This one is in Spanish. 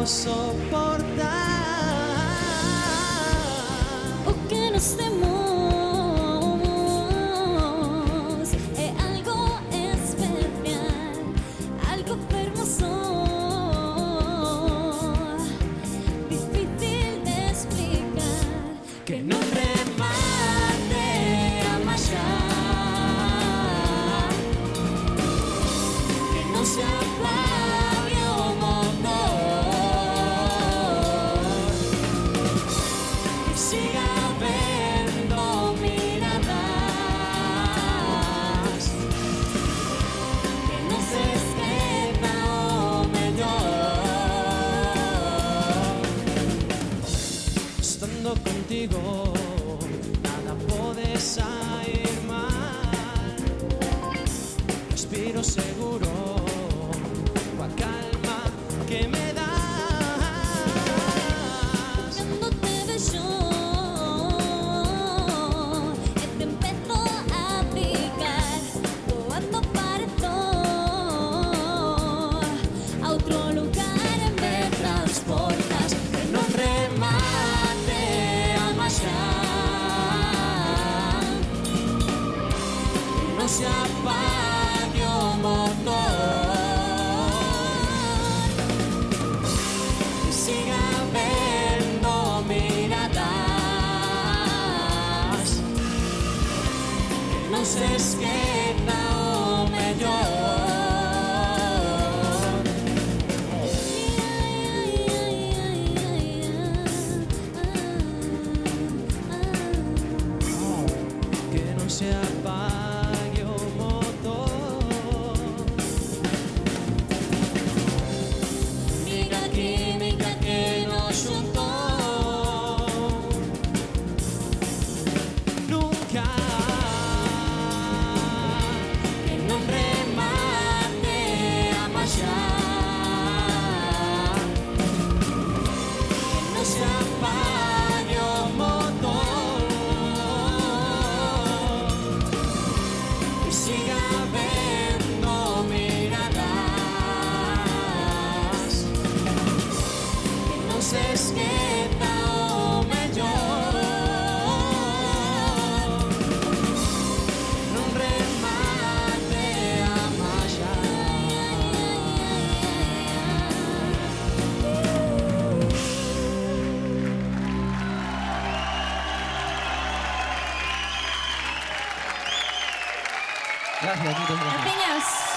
soportar. O que nos demos é algo especial, algo hermoso, difícil de explicar, Que no remate a marchar, que no se apague o motor, que siga vendo miradas, que no se esqueça o mellor. estando contigo nada pode sair mal. Respiro seguro coa calma que me das. Cando te vexo e te empezo a picar, voando parezo a outro lugar e me transportas, Que non remate a marchar, que non se apague o motor, que siga vendo miradas, que non se esqueça o mellor. Que non se apague o motor. Miga química que nos xuntou, Nunca que non remate a marchar, que non se apague o motor, que siga vendo miradas, que non se esqueça o mellor, non remate a marchar. Gracias, muchas gracias. Gracias.